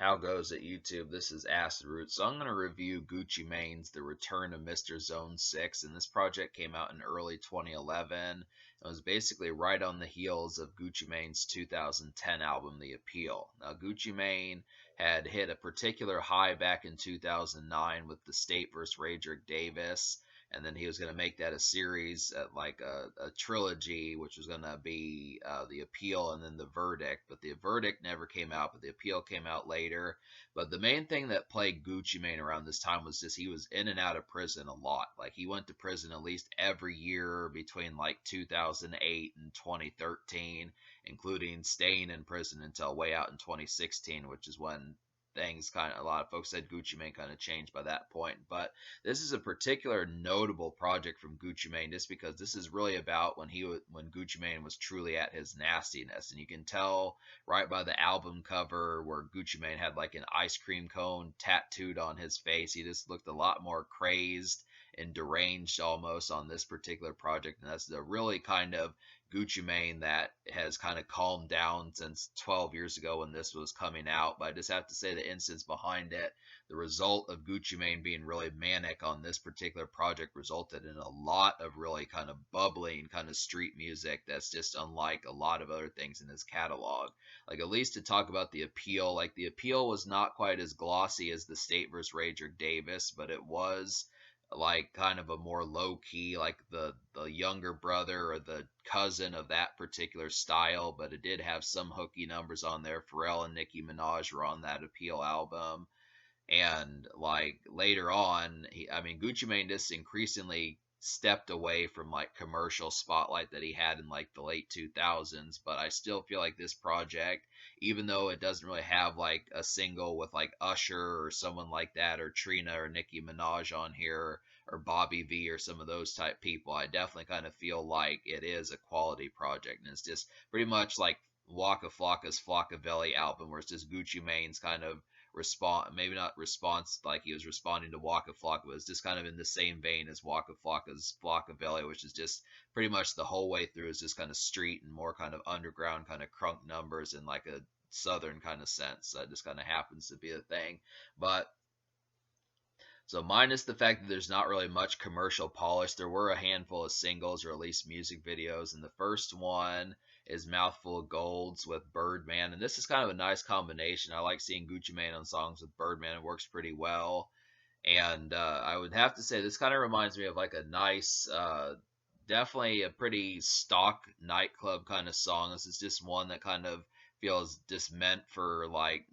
How goes it, YouTube? This is Acid Root. So I'm going to review Gucci Mane's The Return of Mr. Zone 6. And this project came out in early 2011. It was basically right on the heels of Gucci Mane's 2010 album, The Appeal. Now, Gucci Mane had hit a particular high back in 2009 with The State vs. Radric Davis. And then he was going to make that a series, like a trilogy, which was going to be The Appeal and then The Verdict. But The Verdict never came out, but The Appeal came out later. But the main thing that plagued Gucci Mane around this time was just he was in and out of prison a lot. Like, he went to prison at least every year between like 2008 and 2013, including staying in prison until way out in 2016, which is when things kind of, a lot of folks said Gucci Mane kind of changed by that point. But this is a particular notable project from Gucci Mane just because this is really about when Gucci Mane was truly at his nastiness. And you can tell right by the album cover where Gucci Mane had like an ice cream cone tattooed on his face. He just looked a lot more crazed and deranged almost on this particular project. And that's the really kind of Gucci Mane that has kind of calmed down since 12 years ago when this was coming out. But I just have to say the instance behind it, the result of Gucci Mane being really manic on this particular project resulted in a lot of really kind of bubbling kind of street music that's just unlike a lot of other things in his catalog. Like, at least to talk about The Appeal, like The Appeal was not quite as glossy as The State vs. Radric Davis, but it was like kind of a more low key, like the younger brother or the cousin of that particular style. But it did have some hooky numbers on there. Pharrell and Nicki Minaj were on that Appeal album. And like later on, Gucci Mane just increasingly stepped away from like commercial spotlight that he had in like the late 2000s. But I still feel like this project, even though it doesn't really have like a single with like Usher or someone like that, or Trina or Nicki Minaj on here, or Bobby V or some of those type people, I definitely kind of feel like it is a quality project. And it's just pretty much like Waka Flocka's Flockavelli album, where it's just Gucci Mane's kind of maybe not response like he was responding to Waka Flocka, but it's just kind of in the same vein as Waka Flocka's Flockavelli, which is just pretty much the whole way through is just kind of street and more kind of underground kind of crunk numbers in like a southern kind of sense. That just kind of happens to be a thing. But so minus the fact that there's not really much commercial polish, there were a handful of singles or at least music videos. And the first one is Mouthful of Golds with Birdman. And this is kind of a nice combination. I like seeing Gucci Mane on songs with Birdman. It works pretty well. And I would have to say this kind of reminds me of like a nice, definitely a pretty stock nightclub kind of song. This is just one that kind of feels just meant for like,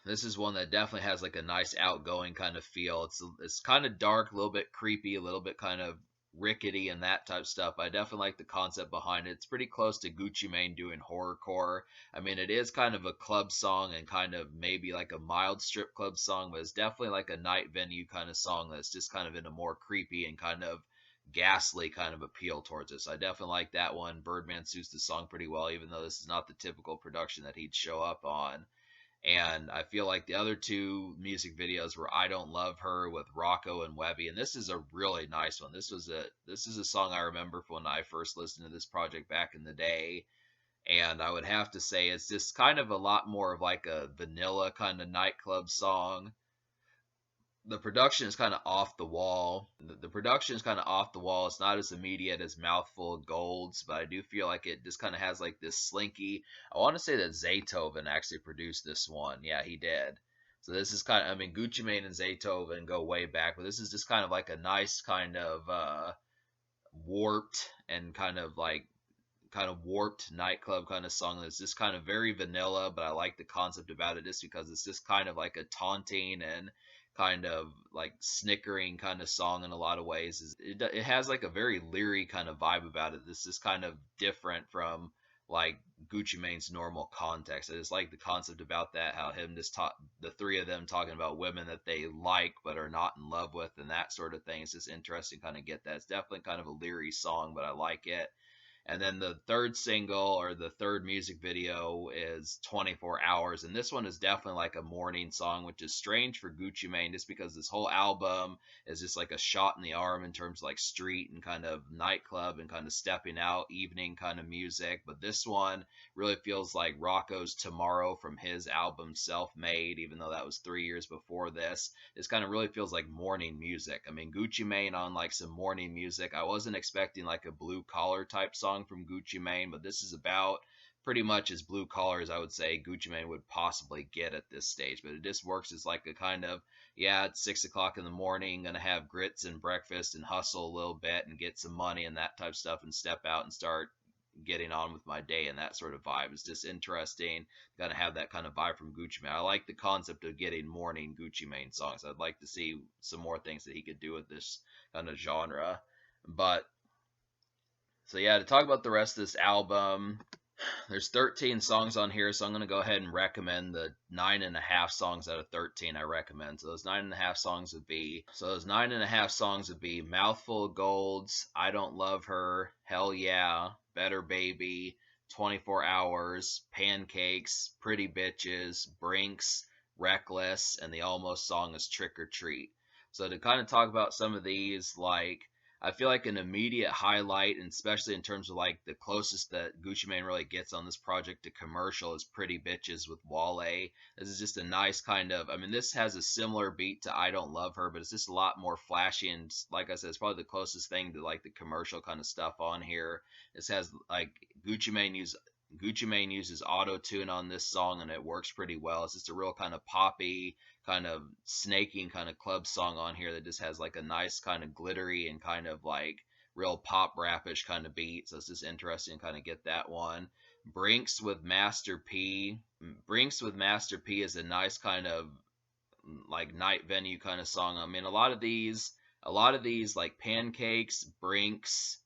this is one that definitely has like a nice outgoing kind of feel. It's kind of dark, a little bit creepy, a little bit kind of rickety and that type of stuff. I definitely like the concept behind it. It's pretty close to Gucci Mane doing horrorcore. I mean, it is kind of a club song and kind of maybe like a mild strip club song, but it's definitely like a night venue kind of song that's just kind of in a more creepy and kind of ghastly kind of appeal towards us. I definitely like that one. Birdman suits the song pretty well, even though this is not the typical production that he'd show up on. And I feel like the other two music videos were I Don't Love Her with Rocco and Webby, and this is a really nice one. This is a song I remember from when I first listened to this project back in the day. And I would have to say it's just kind of a lot more of like a vanilla kind of nightclub song. The production is kind of off the wall. The production is kind of off the wall. It's not as immediate as Mouthful of Golds, but I do feel like it just kind of has like this slinky. I want to say that Zaytoven actually produced this one. Yeah, he did. So this is kind of, Gucci Mane and Zaytoven go way back, but this is just kind of like a nice kind of warped and kind of warped nightclub kind of song that's just kind of very vanilla, but I like the concept about it just because it's just kind of like a taunting and kind of like snickering kind of song in a lot of ways. It has like a very leery kind of vibe about it. This is kind of different from like Gucci Mane's normal context. I just like the concept about that, how him just the three of them talking about women that they like but are not in love with and that sort of thing. It's just interesting kind of get that. It's definitely kind of a leery song, but I like it. And then the third single or the third music video is 24 Hours. And this one is definitely like a morning song, which is strange for Gucci Mane just because this whole album is just like a shot in the arm in terms of like street and kind of nightclub and kind of stepping out evening kind of music. But this one really feels like Rocco's Tomorrow from his album Self Made, even though that was 3 years before this. This kind of really feels like morning music. I mean, Gucci Mane on like some morning music. I wasn't expecting like a blue collar type song from Gucci Mane, but this is about pretty much as blue collar as I would say Gucci Mane would possibly get at this stage. But it just works as like a kind of, yeah, it's 6 o'clock in the morning, gonna have grits and breakfast and hustle a little bit and get some money and that type of stuff and step out and start getting on with my day, and that sort of vibe is just interesting. Gotta have that kind of vibe from Gucci Mane. I like the concept of getting morning Gucci Mane songs. I'd like to see some more things that he could do with this kind of genre. But so yeah, to talk about the rest of this album, there's 13 songs on here, so I'm gonna go ahead and recommend the 9.5 songs out of 13 I recommend. So those 9.5 songs would be Mouthful of Golds, I Don't Love Her, Hell Yeah, Better Baby, 24 Hours, Pancakes, Pretty Bitches, Brinks, Reckless, and the almost song is Trick or Treat. So to kind of talk about some of these, like I feel like an immediate highlight, and especially in terms of like the closest that Gucci Mane really gets on this project to commercial, is Pretty Bitches with Wale. This is just a nice kind of, I mean, this has a similar beat to I Don't Love Her, but it's just a lot more flashy. And like I said, it's probably the closest thing to like the commercial kind of stuff on here. This has like Gucci Mane uses auto tune on this song, and it works pretty well. It's just a real kind of poppy, kind of snaking kind of club song on here that just has like a nice kind of glittery and kind of like real pop rapish kind of beat. So it's just interesting to kind of get that one. Brinks with Master P. Brinks with Master P is a nice kind of like night venue kind of song. I mean, a lot of these like Pancakes, Brinks,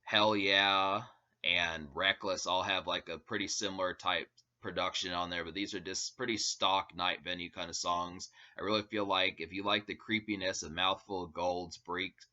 Hell Yeah, and Reckless all have like a pretty similar type production on there, but these are just pretty stock night venue kind of songs. I really feel like if you like the creepiness of Mouthful of Gold's,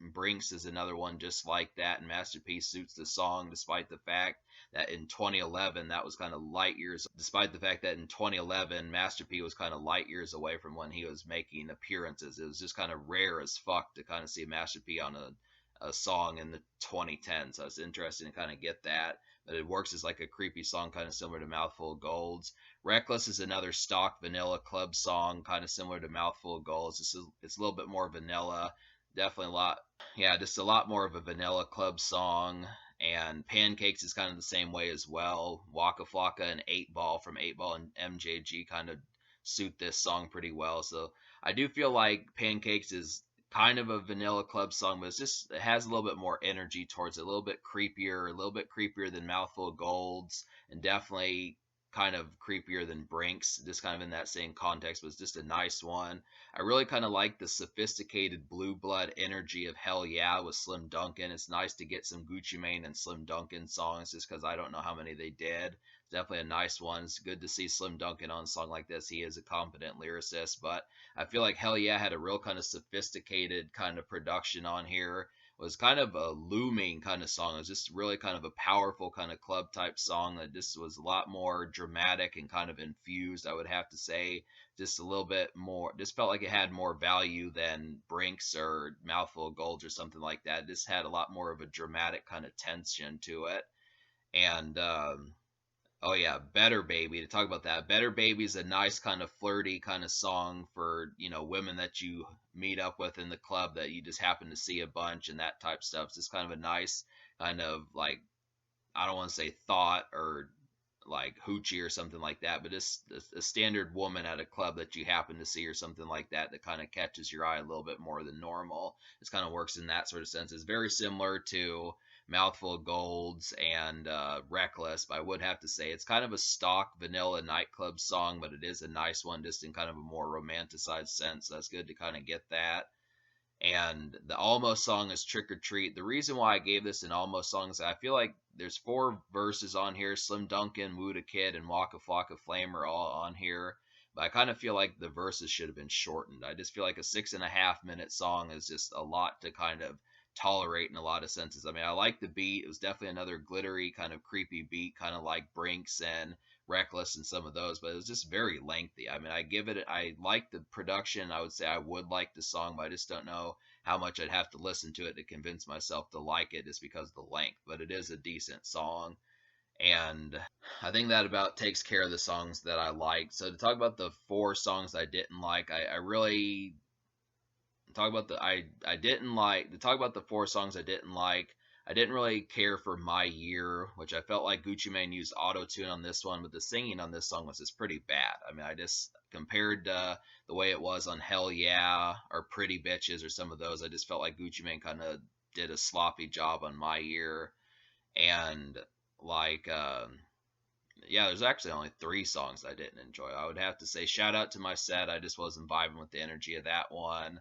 Brinks is another one just like that, and Master P suits the song despite the fact that in 2011 that was kind of light years, despite the fact that in 2011 Master P was kind of light years away from when he was making appearances. It was just kind of rare as fuck to kind of see Master P on a song in the 2010s. So it's interesting to kind of get that. But it works as like a creepy song, kind of similar to Mouthful of Golds. Reckless is another stock vanilla club song, kind of similar to Mouthful of Golds. It's a little bit more vanilla. Definitely a lot, yeah, just a lot more of a vanilla club song. And Pancakes is kind of the same way as well. Waka Flocka and 8 Ball from 8 Ball and MJG kind of suit this song pretty well. So I do feel like Pancakes is kind of a vanilla club song, but it has a little bit more energy towards it, a little bit creepier than Mouthful of Golds, and definitely kind of creepier than Brinks, just kind of in that same context, but it's just a nice one. I really kind of like the sophisticated blue blood energy of Hell Yeah with Slim Duncan. It's nice to get some Gucci Mane and Slim Duncan songs just because I don't know how many they did. Definitely a nice one. It's good to see Slim Duncan on a song like this. He is a competent lyricist, but I feel like Hell Yeah had a real kind of sophisticated kind of production on here. It was kind of a looming kind of song. It was just really kind of a powerful kind of club type song that just was a lot more dramatic and kind of infused, I would have to say. Just a little bit more, just felt like it had more value than Brinks or Mouthful of Gold or something like that. It just had a lot more of a dramatic kind of tension to it. And oh yeah, Better Baby. To talk about that, Better Baby is a nice kind of flirty kind of song for, women that you meet up with in the club that you just happen to see a bunch and that type of stuff. It's just kind of a nice kind of like, I don't want to say thought or like hoochie or something like that, but it's a standard woman at a club that you happen to see or something like that that kind of catches your eye a little bit more than normal. It kind of works in that sort of sense. It's very similar to Mouthful of Golds and Reckless, but I would have to say it's kind of a stock vanilla nightclub song, but it is a nice one just in kind of a more romanticized sense. So that's good to kind of get that. And the almost song is Trick or Treat. The reason why I gave this an almost song is I feel like there's 4 verses on here. Slim Duncan, Woo Da Kid, and Waka Flocka Flame are all on here. But I kind of feel like the verses should have been shortened. I just feel like a 6.5 minute song is just a lot to kind of tolerate in a lot of senses. I mean, I like the beat. It was definitely another glittery kind of creepy beat, kind of like Brinks and Reckless and some of those, but it was just very lengthy. I mean, I like the production. I would say I would like the song, but I just don't know how much I'd have to listen to it to convince myself to like it just because of the length. But it is a decent song. And I think that about takes care of the songs that I liked. So to talk about the four songs I didn't like, I really talk about the I didn't like to talk about the four songs I didn't like. I didn't really care for My Year, which I felt like Gucci Mane used auto tune on this one, but the singing on this song was just pretty bad. I mean, I just compared the way it was on Hell Yeah or Pretty Bitches or some of those, I just felt like Gucci Mane kind of did a sloppy job on My Year. And like yeah, there's actually only three songs I didn't enjoy. I would have to say shout out to My Set. I just wasn't vibing with the energy of that one.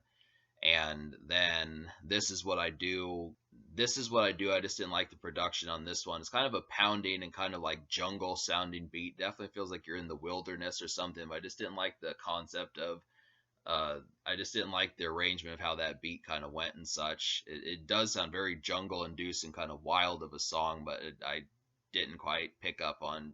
And then This Is What I Do. This Is What I Do. I just didn't like the production on this one. It's kind of a pounding and kind of like jungle sounding beat. Definitely feels like you're in the wilderness or something, but I just didn't like the concept of I just didn't like the arrangement of how that beat kind of went and such. It does sound very jungle induced and kind of wild of a song, but I didn't quite pick up on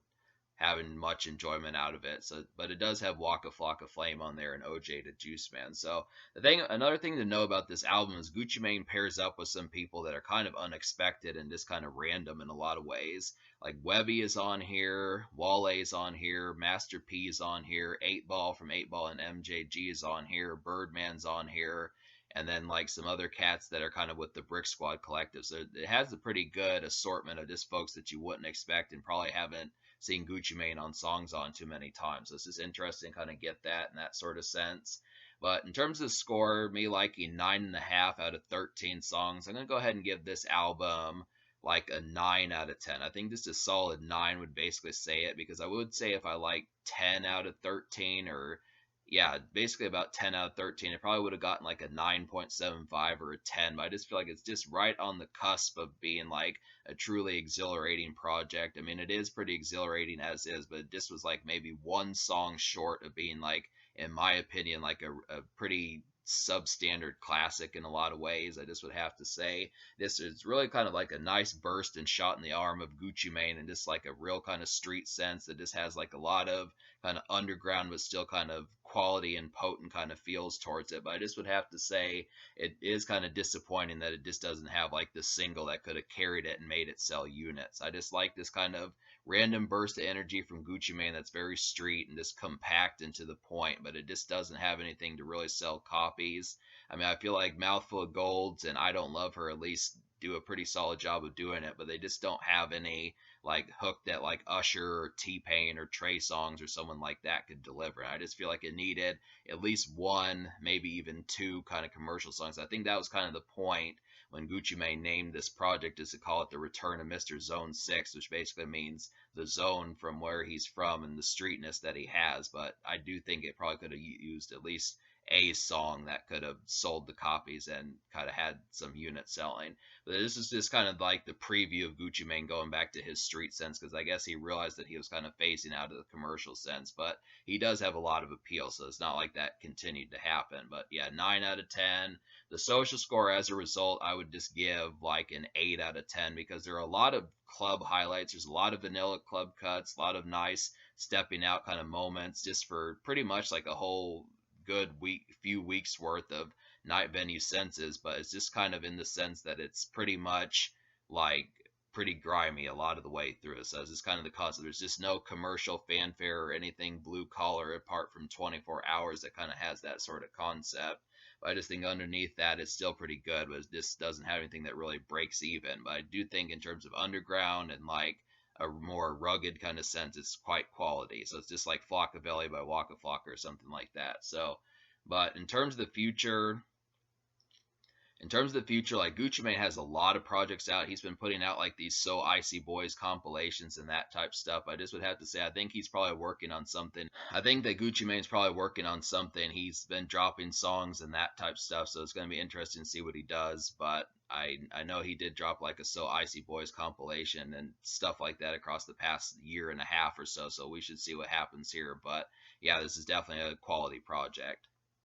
having much enjoyment out of it. So, but it does have Waka Flocka Flame on there and OJ to Juice Man. So another thing to know about this album is Gucci Mane pairs up with some people that are kind of unexpected and just kind of random in a lot of ways. Like Webby is on here, Wale's on here, Master P is on here, 8Ball from 8Ball and MJG is on here, Birdman's on here. And then like some other cats that are kind of with the Brick Squad collective. So it has a pretty good assortment of just folks that you wouldn't expect and probably haven't seen Gucci Mane on songs on too many times. So it's just interesting kind of get that in that sort of sense. But in terms of score, me liking 9.5 out of 13 songs, I'm gonna go ahead and give this album like a 9 out of 10. I think just a solid 9 would basically say it, because I would say if I like 10 out of 13, or yeah, basically about 10 out of 13, it probably would have gotten like a 9.75 or a 10, but I just feel like it's just right on the cusp of being like a truly exhilarating project. I mean, it is pretty exhilarating as is, but this was like maybe one song short of being like, in my opinion, like a pretty substandard classic in a lot of ways. I just would have to say this is really kind of like a nice burst and shot in the arm of Gucci Mane, and just like a real kind of street sense that just has like a lot of kind of underground but still kind of quality and potent kind of feels towards it. But I just would have to say it is kind of disappointing that it just doesn't have like the single that could have carried it and made it sell units. I just like this kind of random burst of energy from Gucci Mane that's very street and just compact and to the point, but it just doesn't have anything to really sell copies. I mean, I feel like Mouthful of Golds and I Don't Love Her at least do a pretty solid job of doing it, but they just don't have any like hook that like Usher or T-Pain or Trey Songs or someone like that could deliver. I just feel like it needed at least one, maybe even two kind of commercial songs. I think that was kind of the point when Gucci Mane named this project, is to call it the Return of Mr. Zone 6, which basically means the zone from where he's from and the streetness that he has. But I do think it probably could have used at least a song that could have sold the copies and kind of had some unit selling. But this is just kind of like the preview of Gucci Mane going back to his street sense, because I guess he realized that he was kind of phasing out of the commercial sense. But he does have a lot of appeal, so it's not like that continued to happen. But yeah, 9 out of 10. The social score as a result, I would just give like an 8 out of 10, because there are a lot of club highlights. There's a lot of vanilla club cuts, a lot of nice stepping out kind of moments, just for pretty much like a whole good few weeks worth of night venue senses. But it's just kind of in the sense that it's pretty much like pretty grimy a lot of the way through. So it's just kind of the concept. There's just no commercial fanfare or anything blue collar apart from 24 hours that kind of has that sort of concept. But I just think underneath that it's still pretty good, but it just doesn't have anything that really breaks even. But I do think in terms of underground and like a more rugged kind of sense, it's quite quality. So it's just like Flockavelli by Waka Flocka or something like that. So, but in terms of the future, like Gucci Mane has a lot of projects out. He's been putting out like these So Icy Boys compilations and that type stuff. I just would have to say, I think he's probably working on something. I think that Gucci Mane's probably working on something. He's been dropping songs and that type stuff, so it's going to be interesting to see what he does. But I know he did drop like a So Icy Boys compilation and stuff like that across the past year and a half or so. So we should see what happens here. But yeah, this is definitely a quality project.